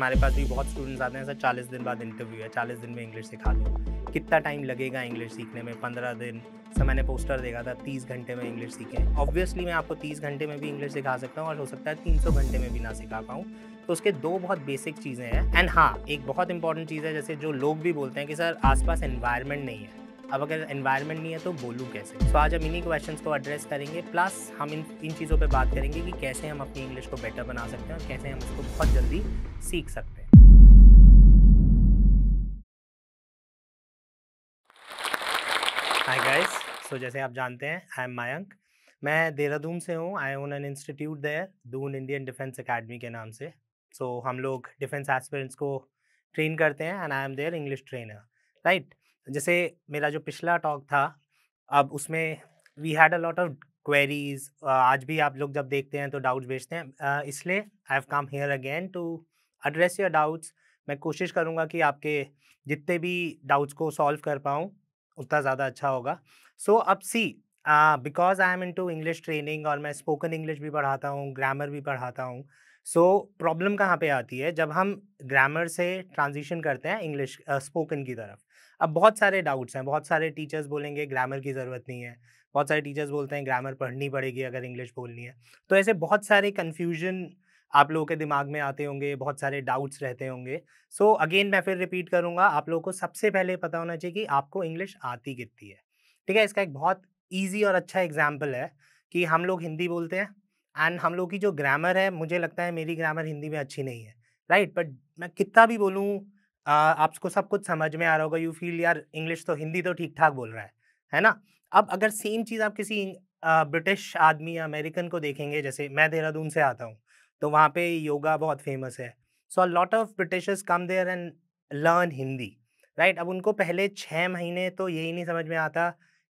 हमारे पास भी बहुत स्टूडेंट्स आते हैं, सर 40 दिन बाद इंटरव्यू है, 40 दिन में इंग्लिश सिखा दो। कितना टाइम लगेगा इंग्लिश सीखने में? 15 दिन। सर मैंने पोस्टर देखा था 30 घंटे में इंग्लिश सीखें। ऑब्वियसली मैं आपको 30 घंटे में भी इंग्लिश सिखा सकता हूँ और हो सकता है 300 घंटे में भी ना सिखा पाऊँ। तो उसके 2 बहुत बेसिक चीज़ें हैं एंड हाँ, एक बहुत इंपॉर्टेंट चीज़ है, जैसे जो लोग भी बोलते हैं कि सर आस-पास एनवायरनमेंट नहीं है। अब अगर एनवायरनमेंट नहीं है तो बोलूँ कैसे? सो आज हम इन्हीं क्वेश्चंस को एड्रेस करेंगे, प्लस हम इन चीज़ों पे बात करेंगे कि कैसे हम अपनी इंग्लिश को बेटर बना सकते हैं और कैसे हम उसको बहुत जल्दी सीख सकते हैं। हाय गाइस, सो जैसे आप जानते हैं आई एम मयंक। मैं देहरादून से हूँ। I own an institute there, Doon Indian Defence Academy के नाम से। सो हम लोग डिफेंस एस्पिरेंट्स को ट्रेन करते हैं and I am their English trainer, right. जैसे मेरा जो पिछला टॉक था, अब उसमें we had a lot of queries. आज भी आप लोग जब देखते हैं तो डाउट्स भेजते हैं, इसलिए I have come here again to address your doubts. मैं कोशिश करूँगा कि आपके जितने भी डाउट्स को सॉल्व कर पाऊँ उतना ज़्यादा अच्छा होगा। सो अब see, because I am into English training और मैं स्पोकन इंग्लिश भी पढ़ाता हूँ, ग्रामर भी पढ़ाता हूँ। सो प्रॉब्लम कहाँ पे आती है जब हम ग्रामर से ट्रांज़िशन करते हैं इंग्लिश स्पोकन की तरफ। अब बहुत सारे डाउट्स हैं, बहुत सारे टीचर्स बोलेंगे ग्रामर की ज़रूरत नहीं है, बहुत सारे टीचर्स बोलते हैं ग्रामर पढ़नी पड़ेगी अगर इंग्लिश बोलनी है। तो ऐसे बहुत सारे कन्फ्यूज़न आप लोगों के दिमाग में आते होंगे, बहुत सारे डाउट्स रहते होंगे। सो अगेन मैं फिर रिपीट करूँगा, आप लोगों को सबसे पहले पता होना चाहिए कि आपको इंग्लिश आती कितनी है, ठीक है? इसका एक बहुत ईज़ी और अच्छा एग्ज़ाम्पल है कि हम लोग हिंदी बोलते हैं एंड हम लोग की जो ग्रामर है, मुझे लगता है मेरी ग्रामर हिंदी में अच्छी नहीं है, राइट? बट मैं कितना भी बोलूँ, आपको सब कुछ समझ में आ रहा होगा, यू फ़ील यार इंग्लिश तो हिंदी तो ठीक-ठाक बोल रहा है ना? अब अगर सेम चीज़ आप किसी ब्रिटिश आदमी या अमेरिकन को देखेंगे, जैसे मैं देहरादून से आता हूँ, तो वहाँ पे योगा बहुत फ़ेमस है। So a lot of Britishers come there and learn Hindi, right. अब उनको पहले 6 महीने तो यही नहीं समझ में आता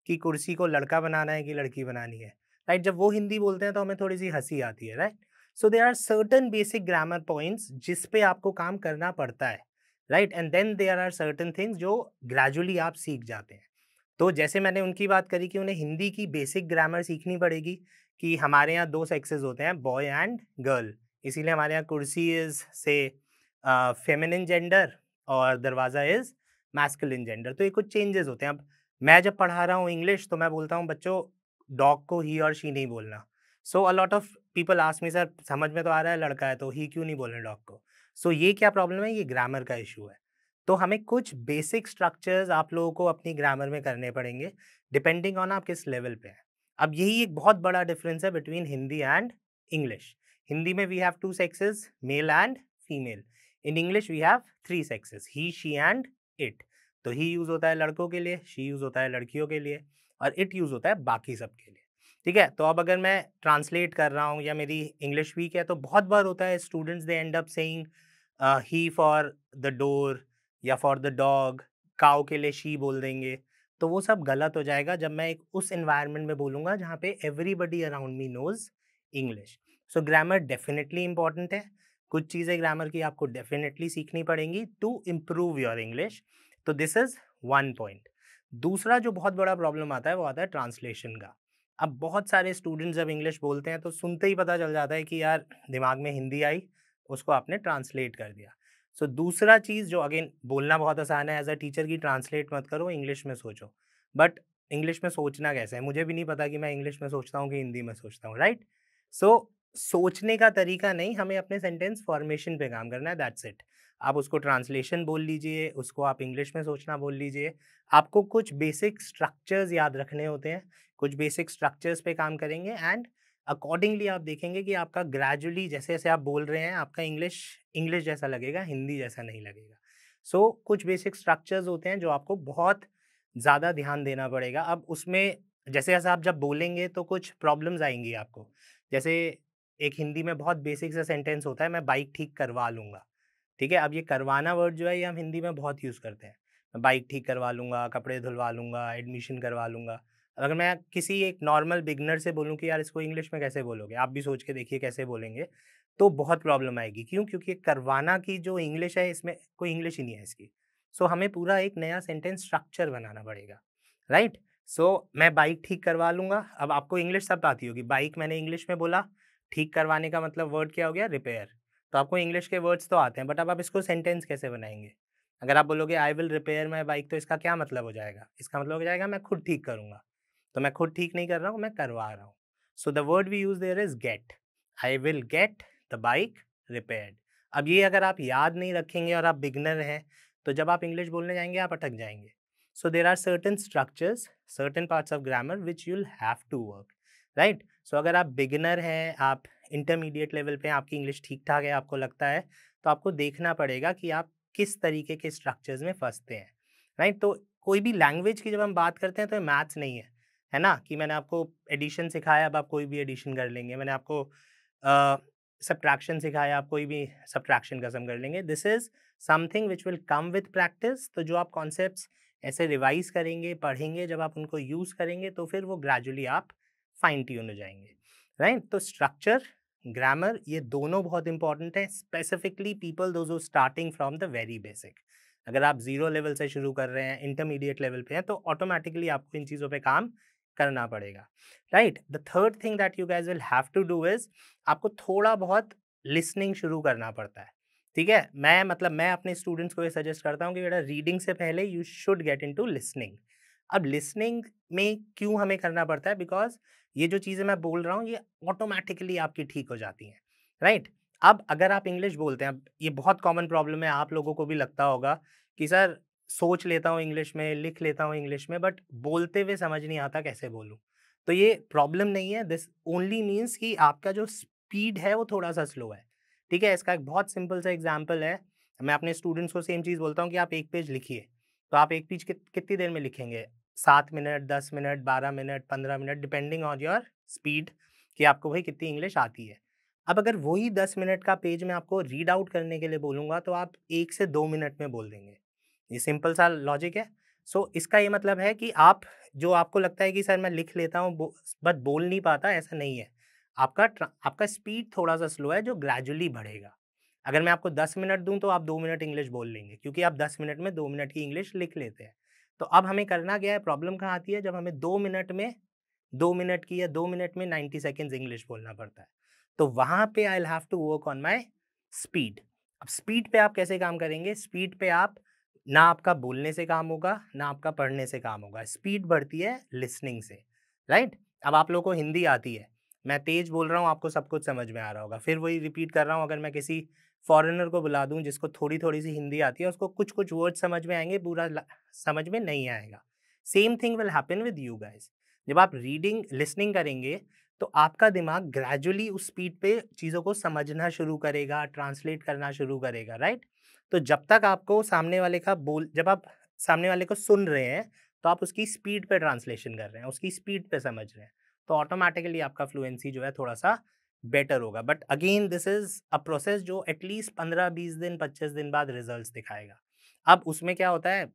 कि कुर्सी को लड़का बनाना है कि लड़की बनानी है, राइट। जब वो हिंदी बोलते हैं तो हमें थोड़ी सी हंसी आती है, right. So there are certain basic grammar points जिस पे आपको काम करना पड़ता है, right. And then there are certain things जो ग्रेजुअली आप सीख जाते हैं। तो जैसे मैंने उनकी बात करी कि उन्हें हिंदी की बेसिक ग्रामर सीखनी पड़ेगी, कि हमारे यहाँ 2 सेक्सेस होते हैं, बॉय एंड गर्ल। इसीलिए हमारे यहाँ कुर्सी इज़ से फेमिनिन जेंडर और दरवाज़ा इज़ मैस्कुलिन जेंडर। तो ये कुछ चेंजेस होते हैं। अब मैं जब पढ़ा रहा हूँ इंग्लिश तो मैं बोलता हूँ बच्चों, डॉग को ही और शी नहीं बोलना। So a lot of people ask me, sir समझ में तो आ रहा है लड़का है तो ही क्यों नहीं बोलना डॉग को? सो ये क्या प्रॉब्लम है? ये ग्रामर का इश्यू है। तो हमें कुछ बेसिक स्ट्रक्चर्स आप लोगों को अपनी ग्रामर में करने पड़ेंगे, डिपेंडिंग ऑन आप किस लेवल पे हैं। अब यही एक बहुत बड़ा डिफरेंस है between Hindi and English. Hindi में we have 2 sexes, male and female. In English we have 3 sexes, he, she and it. तो ही यूज़ होता है लड़कों के लिए, शी यूज़ होता है लड़कियों के लिए और इट यूज़ होता है बाकी सब के लिए। ठीक है? तो अब अगर मैं ट्रांसलेट कर रहा हूँ या मेरी इंग्लिश वीक है तो बहुत बार होता है students they and up saying he for the door या फॉर द डॉग, काऊ के लिए शी बोल देंगे। तो वो सब गलत हो जाएगा जब मैं एक उस एनवायरनमेंट में बोलूँगा जहाँ पे everybody around me knows English. So grammar definitely important है। कुछ चीज़ें ग्रामर की आपको डेफिनिटली सीखनी पड़ेंगी टू इम्प्रूव योर इंग्लिश। तो दिस इज़ वन पॉइंट। दूसरा जो बहुत बड़ा प्रॉब्लम आता है वो आता है ट्रांसलेशन का। अब बहुत सारे स्टूडेंट्स जब इंग्लिश बोलते हैं तो सुनते ही पता चल जाता है कि यार दिमाग में हिंदी आई, उसको आपने ट्रांसलेट कर दिया। सो दूसरा चीज़ जो अगेन बोलना बहुत आसान है, एज़ अ टीचर की ट्रांसलेट मत करो, इंग्लिश में सोचो। बट इंग्लिश में सोचना कैसे है? मुझे भी नहीं पता कि मैं इंग्लिश में सोचता हूँ कि हिंदी में सोचता हूँ, राइट? सो सोचने का तरीका नहीं, हमें अपने सेंटेंस फॉर्मेशन पे काम करना है, दैट्स इट। आप उसको ट्रांसलेशन बोल लीजिए, उसको आप इंग्लिश में सोचना बोल लीजिए। आपको कुछ बेसिक स्ट्रक्चर्स याद रखने होते हैं, कुछ बेसिक स्ट्रक्चर्स पे काम करेंगे एंड अकॉर्डिंगली आप देखेंगे कि आपका ग्रेजुअली जैसे-जैसे आप बोल रहे हैं, आपका इंग्लिश इंग्लिश जैसा लगेगा, हिंदी जैसा नहीं लगेगा। सो कुछ बेसिक स्ट्रक्चर्स होते हैं जो आपको बहुत ज़्यादा ध्यान देना पड़ेगा। अब उसमें जैसे-जैसे आप जब बोलेंगे तो कुछ प्रॉब्लम्स आएँगी आपको। जैसे एक हिंदी में बहुत बेसिक सा सेंटेंस होता है, मैं बाइक ठीक करवा लूँगा, ठीक है? अब ये करवाना वर्ड जो है ये हम हिंदी में बहुत यूज़ करते हैं। मैं बाइक ठीक करवा लूँगा, कपड़े धुलवा लूँगा, एडमिशन करवा लूँगा। अगर मैं किसी एक नॉर्मल बिगिनर से बोलूँ कि यार इसको इंग्लिश में कैसे बोलोगे? आप भी सोच के देखिए कैसे बोलेंगे, तो बहुत प्रॉब्लम आएगी। क्यों? क्योंकि करवाना की जो इंग्लिश है इसमें कोई इंग्लिश ही नहीं है इसकी। सो हमें पूरा एक नया सेंटेंस स्ट्रक्चर बनाना पड़ेगा, राइट? सो मैं बाइक ठीक करवा लूँगा, अब आपको इंग्लिश सब आती होगी। बाइक मैंने इंग्लिश में बोला, ठीक करवाने का मतलब वर्ड क्या हो गया? रिपेयर। तो आपको इंग्लिश के वर्ड्स तो आते हैं, बट अब आप इसको सेंटेंस कैसे बनाएँगे? अगर आप बोलोगे I will repair my bike, तो इसका क्या मतलब हो जाएगा? इसका मतलब हो जाएगा मैं खुद ठीक करूँगा। तो मैं खुद ठीक नहीं कर रहा हूँ, मैं करवा रहा हूँ। So the word we use there is get. I will get the bike repaired. अब ये अगर आप याद नहीं रखेंगे और आप बिगिनर हैं, तो जब आप इंग्लिश बोलने जाएँगे आप अटक जाएँगे। So there are certain structures, certain parts of grammar which you will have to work, right? So अगर आप बिगिनर हैं, आप इंटरमीडिएट लेवल पे हैं, आपकी इंग्लिश ठीक-ठाक है, आपको लगता है, तो आपको देखना पड़ेगा कि आप किस तरीके के स्ट्रक्चर्स में फँसते हैं, राइट? तो कोई भी लैंग्वेज की जब हम बात करते हैं तो ये मैथ्स नहीं है ना? कि मैंने आपको एडिशन सिखाया, अब आप कोई भी एडिशन कर लेंगे। मैंने आपको सब्ट्रैक्शन सिखाया, आप कोई भी सब्ट्रैक्शन का सम कर लेंगे। This is something which will come with practice. तो जो आप कॉन्सेप्ट्स ऐसे रिवाइज़ करेंगे, पढ़ेंगे, जब आप उनको यूज़ करेंगे, तो फिर वो ग्रेजुअली आप फाइन ट्यून हो जाएँगे, राइट? तो स्ट्रक्चर, ग्रामर, ये दोनों बहुत इंपॉर्टेंट है, specifically people those who starting from the very basic. अगर आप ज़ीरो लेवल से शुरू कर रहे हैं, इंटरमीडिएट लेवल पे हैं, तो ऑटोमैटिकली आपको इन चीज़ों पे काम करना पड़ेगा, right? The third thing that you guys will have to do is, आपको थोड़ा बहुत लिसनिंग शुरू करना पड़ता है, ठीक है? मैं अपने स्टूडेंट्स को ये सजेस्ट करता हूँ कि बेटा रीडिंग से पहले you should get into listening. अब लिसनिंग में क्यों हमें करना पड़ता है? बिकॉज़ ये जो चीज़ें मैं बोल रहा हूँ, ये ऑटोमैटिकली आपकी ठीक हो जाती हैं, राइट? अब अगर आप इंग्लिश बोलते हैं, अब ये बहुत कॉमन प्रॉब्लम है, आप लोगों को भी लगता होगा कि सर सोच लेता हूँ इंग्लिश में, लिख लेता हूँ इंग्लिश में, बट बोलते हुए समझ नहीं आता कैसे बोलूँ? तो ये प्रॉब्लम नहीं है, दिस ओनली मीन्स कि आपका जो स्पीड है वो थोड़ा-सा स्लो है, ठीक है? इसका एक बहुत सिंपल सा एग्ज़ाम्पल है, मैं अपने स्टूडेंट्स को सेम चीज़ बोलता हूँ कि आप 1 पेज लिखिए, तो आप 1 पेज कितनी देर में लिखेंगे? 7 minute, 10 minute, 12 minute, 15 minute, depending on your speed, कि आपको भाई कितनी इंग्लिश आती है। अब अगर वही 10 मिनट का पेज मैं आपको रीड आउट करने के लिए बोलूँगा, तो आप 1 से 2 मिनट में बोल देंगे। ये सिंपल सा लॉजिक है। सो इसका ये मतलब है कि आप, जो आपको लगता है कि सर मैं लिख लेता हूँ बट बोल नहीं पाता, ऐसा नहीं है। आपका स्पीड थोड़ा-सा स्लो है, जो ग्रेजुअली बढ़ेगा। अगर मैं आपको 10 मिनट दूँ तो आप 2 मिनट इंग्लिश बोल लेंगे, क्योंकि आप 10 मिनट में 2 मिनट की इंग्लिश लिख लेते हैं। तो अब हमें करना क्या है, प्रॉब्लम कहाँ आती है, जब हमें 2 मिनट में 2 मिनट की या 2 मिनट में 90 सेकंड्स इंग्लिश बोलना पड़ता है। तो वहाँ पे I will have to work on my speed. अब स्पीड पे आप कैसे काम करेंगे? स्पीड पे आप, ना आपका बोलने से काम होगा, ना आपका पढ़ने से काम होगा। स्पीड बढ़ती है लिसनिंग से, राइट? अब आप लोगों को हिंदी आती है, मैं तेज़ बोल रहा हूँ, आपको सब कुछ समझ में आ रहा होगा। फिर वही रिपीट कर रहा हूँ, अगर मैं किसी फॉरेनर को बुला दूँ जिसको थोड़ी-थोड़ी सी हिंदी आती है, उसको कुछ-कुछ वर्ड समझ में आएँगे, पूरा समझ में नहीं आएगा। Same thing will happen with you guys. जब आप लिसनिंग करेंगे, तो आपका दिमाग ग्रेजुअली उस स्पीड पे चीज़ों को समझना शुरू करेगा, ट्रांसलेट करना शुरू करेगा, राइट? तो जब आप सामने वाले को सुन रहे हैं, तो आप उसकी स्पीड पे ट्रांसलेशन कर रहे हैं, उसकी स्पीड पे समझ रहे हैं। तो ऑटोमैटिकली आपका फ्लुएंसी जो है थोड़ा-सा बेटर होगा। But again this is a process जो एटलीस्ट 15-20 दिन, 25 दिन बाद रिजल्ट्स दिखाएगा। अब उसमें क्या होता है,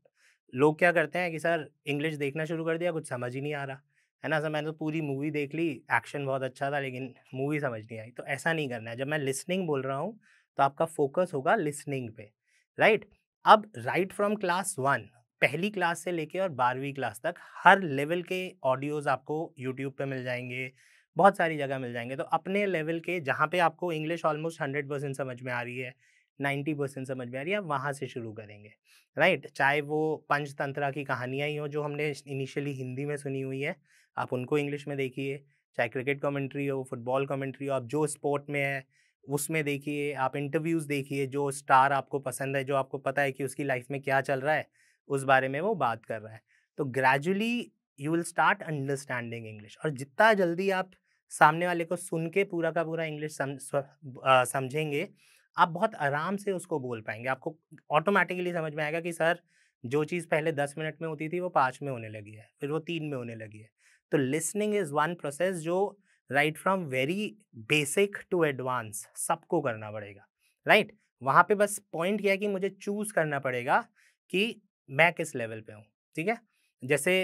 लोग क्या करते हैं कि सर इंग्लिश देखना शुरू कर दिया, कुछ समझ ही नहीं आ रहा, है ना? सर मैंने तो पूरी मूवी देख ली, एक्शन बहुत अच्छा था, लेकिन मूवी समझ नहीं आई। तो ऐसा नहीं करना है। जब मैं लिसनिंग बोल रहा हूँ, तो आपका फोकस होगा लिसनिंग पे, राइट? अब राइट फ्रॉम क्लास 1, पहली क्लास से लेके और 12वीं क्लास तक हर लेवल के ऑडियोज़ आपको यूट्यूब पे मिल जाएँगे, बहुत सारी जगह मिल जाएँगे। तो अपने लेवल के, जहाँ पे आपको इंग्लिश ऑलमोस्ट 100% समझ में आ रही है, 90% समझ में आ रही है, आप वहाँ से शुरू करेंगे, राइट? चाहे वो पंचतंत्रा की कहानियाँ ही हों जो हमने इनिशियली हिंदी में सुनी हुई है, आप उनको इंग्लिश में देखिए, चाहे क्रिकेट कमेंट्री हो, फुटबॉल कमेंट्री हो, आप जो स्पोर्ट में है उसमें देखिए, आप इंटरव्यूज़ देखिए, जो स्टार आपको पसंद है, जो आपको पता है कि उसकी लाइफ में क्या चल रहा है, उस बारे में वो बात कर रहा है। तो gradually you will start understanding English, और जितना जल्दी आप सामने वाले को सुन के पूरा का पूरा इंग्लिश समझेंगे, आप बहुत आराम से उसको बोल पाएँगे। आपको ऑटोमैटिकली समझ में आएगा कि सर जो चीज़ पहले 10 मिनट में होती थी, वो 5 में होने लगी है, फिर वो 3 में होने लगी है। तो लिसनिंग इज़ वन प्रोसेस जो right from very basic to advance सबको करना पड़ेगा, राइट? वहाँ पे बस पॉइंट क्या है कि मुझे चूज़ करना पड़ेगा कि मैं किस लेवल पे हूँ, ठीक है? जैसे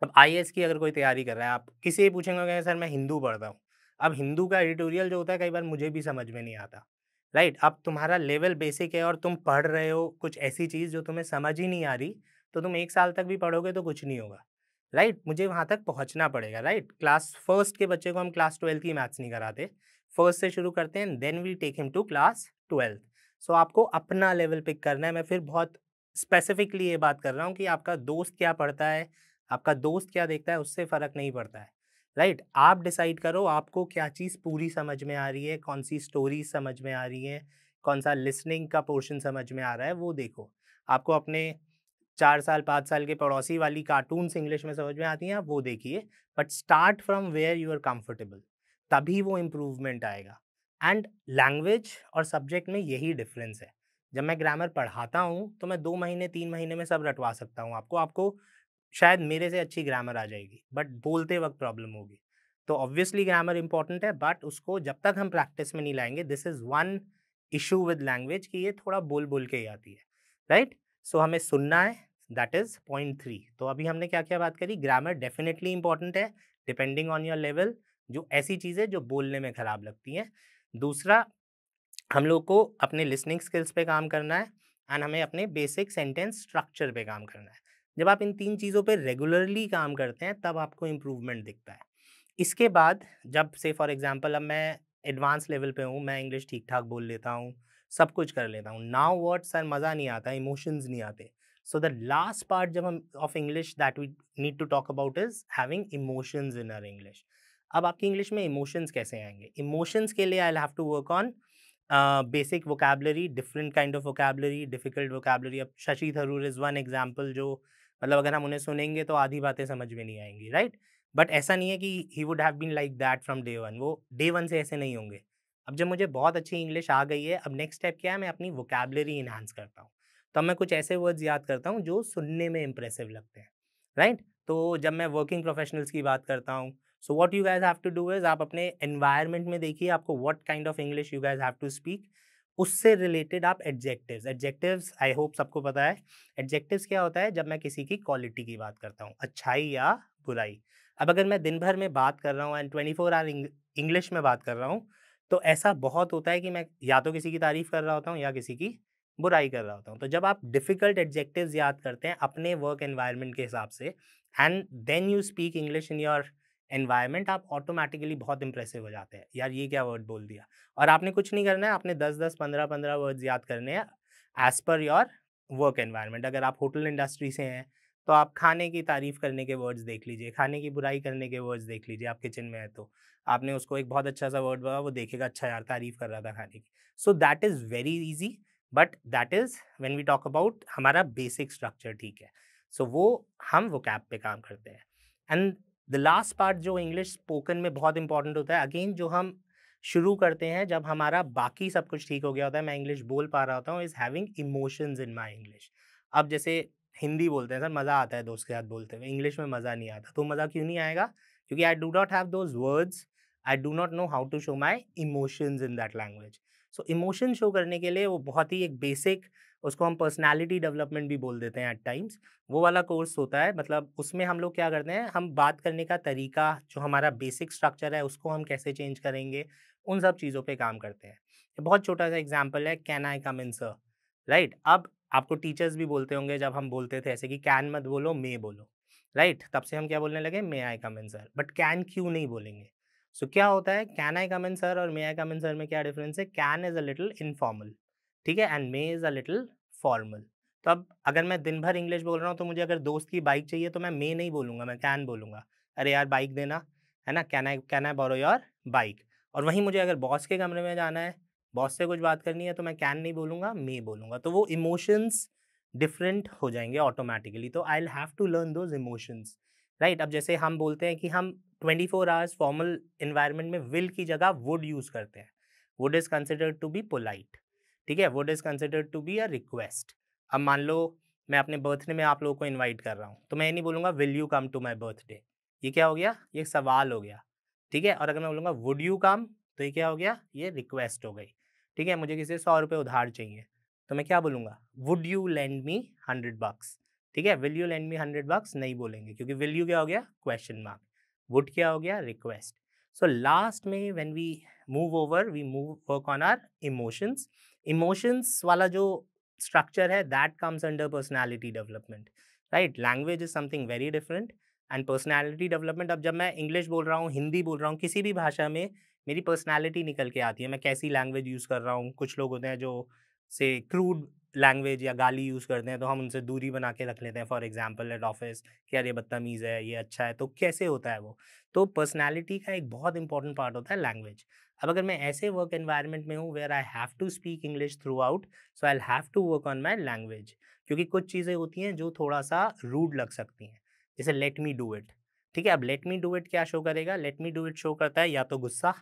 अब आईएएस की अगर कोई तैयारी कर रहा है, आप किसी से पूछेंगे, कहेंगे सर मैं हिंदू पढ़ता हूँ। अब हिंदू का एडिटोरियल जो होता है, कई बार मुझे भी समझ में नहीं आता, राइट? अब तुम्हारा लेवल बेसिक है और तुम पढ़ रहे हो कुछ ऐसी चीज़ जो तुम्हें समझ ही नहीं आ रही, तो तुम 1 साल तक भी पढ़ोगे तो कुछ नहीं होगा, राइट? मुझे वहाँ तक पहुँचना पड़ेगा, राइट? क्लास फर्स्ट के बच्चे को हम क्लास 12 की मैथ्स नहीं कराते, फर्स्ट से शुरू करते हैं, then we take him to class 12th। सो आपको अपना लेवल पिक करना है। मैं फिर बहुत स्पेसिफिकली ये बात कर रहा हूँ कि आपका दोस्त क्या पढ़ता है, आपका दोस्त क्या देखता है, उससे फ़र्क नहीं पड़ता है, राइट? आप डिसाइड करो आपको क्या चीज़ पूरी समझ में आ रही है, कौन-सी स्टोरीज़ समझ में आ रही हैं, कौन-सा लिसनिंग का पोर्शन समझ में आ रहा है, वो देखो। आपको अपने 4 साल, 5 साल के पड़ोसी वाली कार्टून्स इंग्लिश में समझ में आती हैं, आप वो देखिए, but start from where you are comfortable, तभी वो इम्प्रूवमेंट आएगा। एंड लैंग्वेज और सब्जेक्ट में यही डिफरेंस है। जब मैं ग्रामर पढ़ाता हूँ, तो मैं 2 महीने, 3 महीने में सब रटवा सकता हूँ आपको। आपको शायद मेरे से अच्छी ग्रामर आ जाएगी, बट बोलते वक़्त प्रॉब्लम होगी। तो ऑब्वियसली ग्रामर इम्पोर्टेंट है, बट उसको जब तक हम प्रैक्टिस में नहीं लाएँगे, this is one issue with language कि ये थोड़ा बोल-बोल के ही आती है, राइट? सो हमें सुनना है, दैट इज़ पॉइंट 3। तो अभी हमने क्या-क्या बात करी? ग्रामर डेफिनिटली इम्पोर्टेंट है, डिपेंडिंग ऑन योर लेवल, जो ऐसी चीज़ें जो बोलने में खराब लगती हैं। दूसरा, हम लोग को अपने लिसनिंग स्किल्स पे काम करना है एंड हमें अपने बेसिक सेंटेंस स्ट्रक्चर पे काम करना है। जब आप इन 3 चीज़ों पे रेगुलरली काम करते हैं, तब आपको इम्प्रूवमेंट दिखता है। इसके बाद जब से फॉर एग्ज़ाम्पल अब मैं एडवांस लेवल पे हूँ, मैं इंग्लिश ठीक-ठाक बोल लेता हूँ, सब कुछ कर लेता हूँ। नाउ व्हाट सर, मज़ा नहीं आता, इमोशंस नहीं आते। सो द लास्ट पार्ट जब हम of English that we need to talk about is having emotions in our English. अब आपकी इंग्लिश में इमोशंस कैसे आएँगे? इमोशंस के लिए I will have to work on basic vocabulary, different kind of vocabulary, difficult vocabulary. अब Shashi Tharoor is one example, जो मतलब अगर हम उन्हें सुनेंगे तो आधी बातें समझ में नहीं आएँगी, राइट? बट ऐसा नहीं है कि he would have been like that from day one, वो डे वन से ऐसे नहीं होंगे। अब जब मुझे बहुत अच्छी इंग्लिश आ गई है, अब नेक्स्ट स्टेप क्या है? मैं अपनी वोकैब्युलरी एनहांस करता हूँ। तो अब मैं कुछ ऐसे वर्ड्स याद करता हूँ जो सुनने में इंप्रेसिव लगते हैं, राइट? तो जब मैं वर्किंग प्रोफेशनल्स की बात करता हूँ, so what you guys have to do is आप अपने एनवायरनमेंट में देखिए आपको what kind of English you guys have to speak. उससे रिलेटेड आप एडजेक्टिव्स, एडजेक्टिव्स आई होप सबको पता है। एडजेक्टिव्स क्या होता है? जब मैं किसी की क्वालिटी की बात करता हूँ, अच्छाई या बुराई। अब अगर मैं दिन भर में बात कर रहा हूँ एंड 24 आवर इंग्लिश में बात कर रहा हूँ, तो ऐसा बहुत होता है कि मैं या तो किसी की तारीफ़ कर रहा होता हूँ या किसी की बुराई कर रहा होता हूँ। तो जब आप डिफ़िकल्ट एडजेक्टिव्स याद करते हैं अपने वर्क एनवायरनमेंट के हिसाब से and then you speak English in your environment, आप ऑटोमैटिकली बहुत इंप्रेसिव हो जाते हैं। यार ये क्या वर्ड बोल दिया? और आपने कुछ नहीं करना है, आपने 10-10, 15-15 वर्ड्स याद करने हैं as per your work environment. अगर आप होटल इंडस्ट्री से हैं, तो आप खाने की तारीफ़ करने के वर्ड्स देख लीजिए, खाने की बुराई करने के वर्ड्स देख लीजिए, आप किचन में हैं तो। आपने उसको एक बहुत अच्छा-सा वर्ड बोला, वो देखेगा अच्छा यार तारीफ़ कर रहा था खाने की। So that is very easy, but that is when we talk about हमारा बेसिक स्ट्रक्चर ठीक है। सो वो हम वोकैब पे काम करते हैं। एंड द लास्ट पार्ट जो इंग्लिश स्पोकन में बहुत इंपॉर्टेंट होता है, अगेन जो हम शुरू करते हैं जब हमारा बाकी सब कुछ ठीक हो गया होता है, मैं इंग्लिश बोल पा रहा होता हूँ, is having emotions in my English. अब जैसे हिंदी बोलते हैं, सर मज़ा आता है दोस्त के साथ बोलते हुए, इंग्लिश में मज़ा नहीं आता। तो मज़ा क्यों नहीं आएगा? क्योंकि I do not have those words, I do not know how to show my emotions in that language. So emotion show करने के लिए वो बहुत ही एक बेसिक, उसको हम पर्सनैलिटी डेवलपमेंट भी बोल देते हैं एट टाइम्स, वो वाला कोर्स होता है। मतलब उसमें हम लोग क्या करते हैं, हम बात करने का तरीका, जो हमारा बेसिक स्ट्रक्चर है, उसको हम कैसे चेंज करेंगे, उन सब चीज़ों पे काम करते हैं। ये बहुत छोटा-सा एग्ज़ाम्पल है, can I come in sir? Right? अब आपको टीचर्स भी बोलते होंगे जब हम बोलते थे ऐसे कि कैन मत बोलो, मे बोलो, राइट? तब से हम क्या बोलने लगे? मे आई कम इन सर, बट कैन क्यों नहीं बोलेंगे? सो क्या होता है, can I come in sir और मे आई कम इन सर में क्या डिफरेंस है? Can is a little informal, ठीक है? And may is a little formal. तो अब अगर मैं दिन भर इंग्लिश बोल रहा हूँ, तो मुझे अगर दोस्त की बाइक चाहिए तो मैं मे नहीं बोलूँगा, मैं कैन बोलूँगा। अरे यार बाइक देना, है ना? Can I borrow your bike? और वहीं मुझे अगर बॉस के कमरे में जाना है, बॉस से कुछ बात करनी है, तो मैं कैन नहीं बोलूँगा, मे बोलूँगा। तो वो इमोशंस डिफरेंट हो जाएँगे ऑटोमैटिकली, तो I will have to learn those emotions, right? अब जैसे हम बोलते हैं कि हम 24 आवर्स फॉर्मल एनवायरनमेंट में विल की जगह वुड यूज़ करते हैं। Would is considered to be polite, ठीक है? Would is considered to be a request. अब मान लो मैं अपने बर्थडे में आप लोगों को इनवाइट कर रहा हूँ, तो मैं ये नहीं बोलूँगा will you come to my birthday? ये क्या हो गया? ये सवाल हो गया, ठीक है? और अगर मैं बोलूँगा वुड यू कम? तो ये क्या हो गया? ये रिक्वेस्ट हो गई, ठीक है? मुझे किसी से ₹100 उधार चाहिए, तो मैं क्या बोलूँगा? वुड यू लेंड मी 100 बक्स? ठीक है? विल यू लेंड मी 100 बक्स नहीं बोलेंगे, क्योंकि विल यू क्या हो गया? Question mark. वुड क्या हो गया? रिक्वेस्ट। सो लास्ट में when we move over, we move work on our emotions. Emotions वाला जो स्ट्रक्चर है, that comes under personality development, right? Language is something very different and personality development. अब जब मैं इंग्लिश बोल रहा हूँ, हिंदी बोल रहा हूँ, किसी भी भाषा में मेरी पर्सनैलिटी निकल के आती है, मैं कैसी लैंग्वेज यूज़ कर रहा हूँ। कुछ लोग होते हैं जो से क्रूड लैंग्वेज या गाली यूज़ करते हैं, तो हम उनसे दूरी बना के रख लेते हैं फॉर एग्ज़ाम्पल एट ऑफ़िस कि यार ये बदतमीज़ है, ये अच्छा है, तो कैसे होता है वो? तो पर्सनैलिटी का एक बहुत इंपॉर्टेंट पार्ट होता है लैंग्वेज। अब अगर मैं ऐसे वर्क एनवायरनमेंट में हूँ where I have to speak English throughout, so I will have to work on my language, क्योंकि कुछ चीज़ें होती हैं जो थोड़ा-सा रूड लग सकती हैं। जैसे लेट मी डू इट, ठीक है? अब लेट मी डू इट क्या शो करेगा? Let me do it show करता है या तो गुस्सा,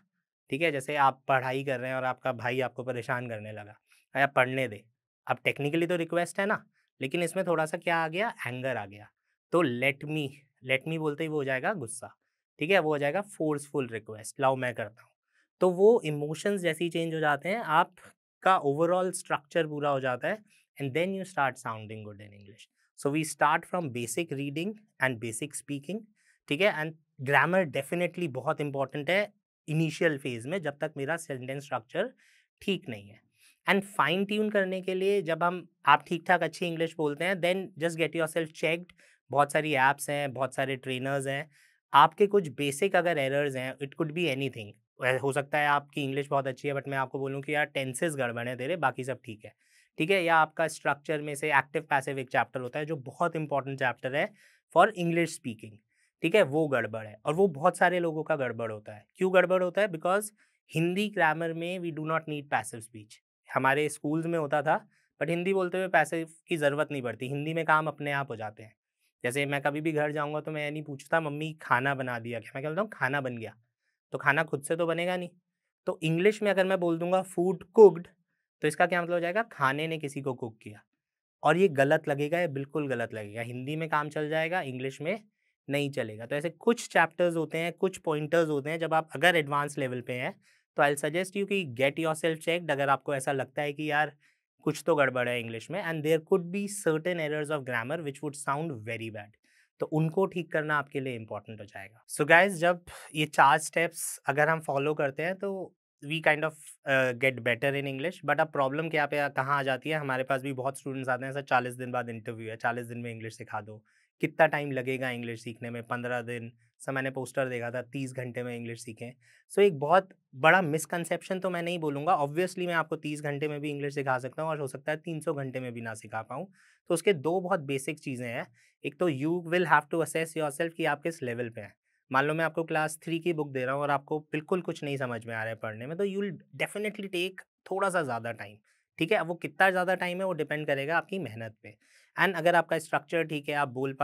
ठीक है? जैसे आप पढ़ाई कर रहे हैं और आपका भाई आपको परेशान करने लगा, या पढ़ने दे। अब टेक्निकली तो रिक्वेस्ट है ना, लेकिन इसमें थोड़ा-सा क्या आ गया? एंगर आ गया। तो लेट मी बोलते ही वो हो जाएगा गुस्सा, ठीक है? वो हो जाएगा फ़ोर्सफुल रिक्वेस्ट, लाओ मैं करता हूँ। तो वो इमोशंस जैसे ही चेंज हो जाते हैं, आपका ओवरऑल स्ट्रक्चर पूरा हो जाता है and then you start sounding good in English. So we start from basic reading and basic speaking, ठीक है? एंड ग्रामर डेफ़िनेटली बहुत इम्पोर्टेंट है इनिशियल फ़ेज़ में, जब तक मेरा सेंटेंस स्ट्रक्चर ठीक नहीं है। एंड फाइन ट्यून करने के लिए जब हम आप ठीक-ठाक अच्छी इंग्लिश बोलते हैं, then just get yourself checked. बहुत सारी ऐप्स हैं, बहुत सारे ट्रेनर्स हैं। आपके कुछ बेसिक अगर एरर्स हैं, इट कुड बी एनीथिंग। हो सकता है आपकी इंग्लिश बहुत अच्छी है, बट मैं आपको बोलूँ कि यार टेंसेस गड़बड़ है तेरे, बाकी सब ठीक है। ठीक है? या आपका स्ट्रक्चर में से एक्टिव पैसिव एक चैप्टर होता है, जो बहुत इंपॉर्टेंट चैप्टर है फॉर इंग्लिश स्पीकिंग, ठीक है? वो गड़बड़ है और वो बहुत सारे लोगों का गड़बड़ होता है। क्यों गड़बड़ होता है? बिकॉज़ हिंदी ग्रामर में we do not need passive speech. हमारे स्कूल्स में होता था, बट हिंदी बोलते हुए पैसिव की ज़रूरत नहीं पड़ती। हिंदी में काम अपने आप हो जाते हैं। जैसे मैं कभी भी घर जाऊँगा तो मैं ये नहीं पूछता मम्मी खाना बना दिया क्या? मैं क्या बोलता हूँ खाना बन गया। तो खाना खुद से तो बनेगा नहीं। तो इंग्लिश में अगर मैं बोल दूँगा फूड कुक्ड, तो इसका क्या मतलब हो जाएगा? खाने ने किसी को कुक किया। और ये गलत लगेगा, ये बिल्कुल गलत लगेगा। हिंदी में काम चल जाएगा, इंग्लिश में नहीं चलेगा। तो ऐसे कुछ चैप्टर्स होते हैं, कुछ पॉइंटर्स होते हैं, जब आप अगर एडवांस लेवल पे हैं, तो आई विल सजेस्ट यू कि गेट योरसेल्फ चेक्ड अगर आपको ऐसा लगता है कि यार कुछ तो गड़बड़ है इंग्लिश में and there could be certain errors of grammar which would sound very bad. तो उनको ठीक करना आपके लिए इम्पोर्टेंट हो जाएगा। सो गाइज़, जब ये 4 स्टेप्स अगर हम फॉलो करते हैं, तो we kind of get better in English. But अब प्रॉब्लम क्या पे कहाँ आ जाती है, हमारे पास भी बहुत स्टूडेंट्स आते हैं सर 40 दिन बाद इंटरव्यू है, 40 दिन में इंग्लिश सिखा दो। कितना टाइम लगेगा इंग्लिश सीखने में? 15 दिन। सर मैंने पोस्टर देखा था 30 घंटे में इंग्लिश सीखें। सो एक बहुत बड़ा मिसकंसेप्शन तो मैं नहीं बोलूँगा, ऑब्वियसली मैं आपको 30 घंटे में भी इंग्लिश सिखा सकता हूँ और हो सकता है 300 घंटे में भी ना सिखा पाऊँ। तो उसके 2 बहुत बेसिक चीज़ें हैं। एक तो you will have to assess yourself कि आप किस लेवल पे हैं। मान लो मैं आपको क्लास 3 की बुक दे रहा हूँ और आपको बिल्कुल कुछ नहीं समझ में आ रहा है पढ़ने में, तो यू विल डेफिनिटली टेक थोड़ा-सा ज़्यादा टाइम, ठीक है? अब वो कितना ज़्यादा टाइम है, वो डिपेंड करेगा आपकी मेहनत पे। एंड अगर आपका स्ट्रक्चर ठीक है, आप बोल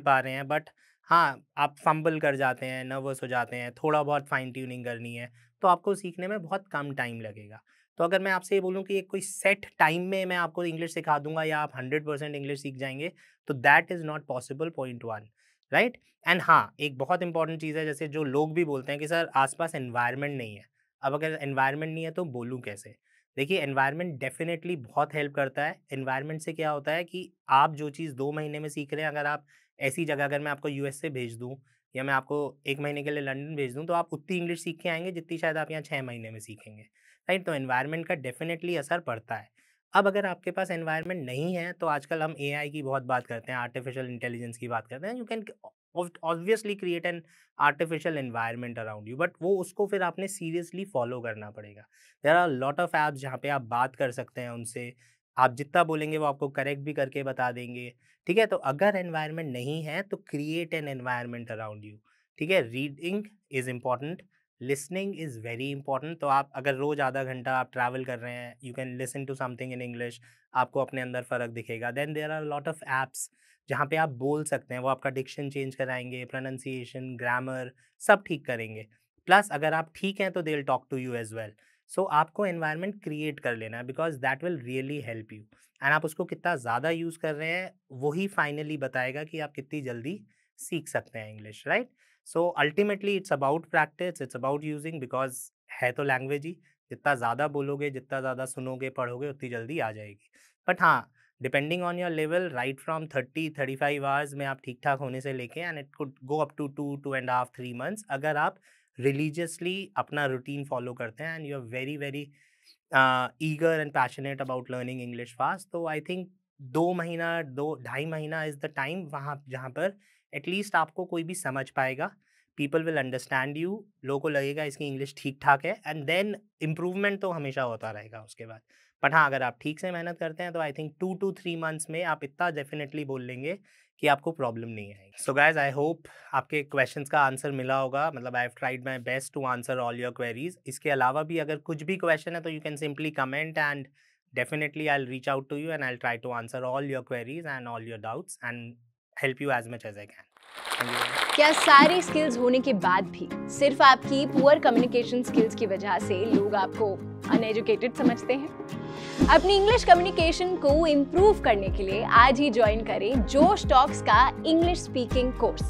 पा रहे हैं, बट हाँ, आप फंबल कर जाते हैं, नर्वस हो जाते हैं, थोड़ा बहुत फाइन ट्यूनिंग करनी है, तो आपको सीखने में बहुत कम टाइम लगेगा। तो अगर मैं आपसे ये बोलूँ कि एक कोई सेट टाइम में मैं आपको इंग्लिश सिखा दूँगा या आप 100% इंग्लिश सीख जाएँगे, तो that is not possible, point 1, right? And हाँ, एक बहुत इंपॉर्टेंट चीज़ है, जैसे जो लोग भी बोलते हैं कि सर आस-पास एनवायरनमेंट नहीं है। अब अगर एनवायरनमेंट नहीं है तो बोलूँ कैसे? देखिए, एनवायरनमेंट डेफ़िनेटली बहुत हेल्प करता है। एनवायरनमेंट से क्या होता है कि आप जो चीज़ 2 महीने में सीख रहे हैं, अगर आप ऐसी जगह, अगर मैं आपको यूएसए भेज दूँ या मैं आपको 1 महीने के लिए लंदन भेज दूँ, तो आप उतनी इंग्लिश सीख के आएँगे जितनी शायद आप यहाँ 6 महीने में सीखेंगे, राइट? तो एनवायरनमेंट का डेफ़िनेटली असर पड़ता है। अब अगर आपके पास एनवायरनमेंट नहीं है, तो आजकल हम एआई की बहुत बात करते हैं, आर्टिफ़िशियल इंटेलिजेंस की बात करते हैं। You can obviously create an artificial environment around you, but वो उसको फिर आपने सीरियसली फॉलो करना पड़ेगा। There are lot of apps जहाँ पे आप बात कर सकते हैं उनसे, आप जितना बोलेंगे वो आपको करेक्ट भी करके बता देंगे, ठीक है? तो अगर एनवायरनमेंट नहीं है तो create an environment around you, ठीक है? Reading is important, listening is very important. तो आप अगर रोज आधा घंटा आप ट्रैवल कर रहे हैं, you can listen to something in English, आपको अपने अंदर फ़र्क दिखेगा। Then there are lot of apps जहाँ पे आप बोल सकते हैं, वो आपका डिक्शन चेंज कराएँगे, प्रोनंसिएशन, ग्रामर सब ठीक करेंगे। प्लस अगर आप ठीक हैं तो they will talk to you as well. So आपको एनवायरनमेंट क्रिएट कर लेना है, because that will really help you and आप उसको कितना ज़्यादा यूज़ कर रहे हैं, वही फाइनली बताएगा कि आप कितनी जल्दी सीख सकते हैं English, right? So ultimately it's about practice, it's about using, because है तो लैंग्वेज ही, जितना ज़्यादा बोलोगे, जितना ज़्यादा सुनोगे, पढ़ोगे, उतनी जल्दी आ जाएगी। बट हाँ, depending on your level, right from 30-35 hours में आप ठीक-ठाक होने से लेके and it could go up to 2 and half 3 months, अगर आप रिलीजियसली अपना रूटीन फॉलो करते हैं and you are very very eager and passionate about learning English fast, तो आई थिंक 2 महीना, 2 ढाई महीना इज़ द टाइम वहाँ जहाँ पर एटलीस्ट आपको कोई भी समझ पाएगा। पीपल विल अंडरस्टैंड यू, लोगों को लगेगा इसकी इंग्लिश ठीक ठाक है, एंड देन इम्प्रूवमेंट तो हमेशा होता रहेगा उसके बाद। बट हाँ, अगर आप ठीक से मेहनत करते हैं तो आई थिंक 2 to 3 मंथ्स में आप इतना डेफिनेटली बोल लेंगे कि आपको प्रॉब्लम नहीं आएगी। सो गाइज, आई होप आपके क्वेश्चंस का आंसर मिला होगा। मतलब I have tried my best to answer all your queries. इसके अलावा भी अगर कुछ भी क्वेश्चन है तो you can simply comment, and definitely I'll reach out to you and I'll try to answer all your queries and all your doubts and help you as much as I can. Thank you. क्या सारी skills होने के बाद भी सिर्फ आपकी poor communication skills की वजह से लोग आपको अनएजुकेटेड समझते हैं? अपनी इंग्लिश कम्युनिकेशन को इम्प्रूव करने के लिए आज ही ज्वाइन करें जोश टॉक्स का इंग्लिश स्पीकिंग कोर्स,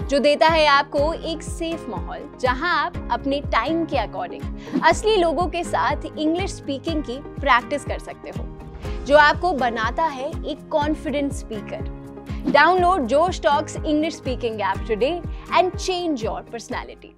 जो देता है आपको एक सेफ माहौल जहां आप अपने टाइम के अकॉर्डिंग असली लोगों के साथ इंग्लिश स्पीकिंग की प्रैक्टिस कर सकते हो, जो आपको बनाता है एक confident speaker. Download Josh Talks English Speaking app today and change your personality.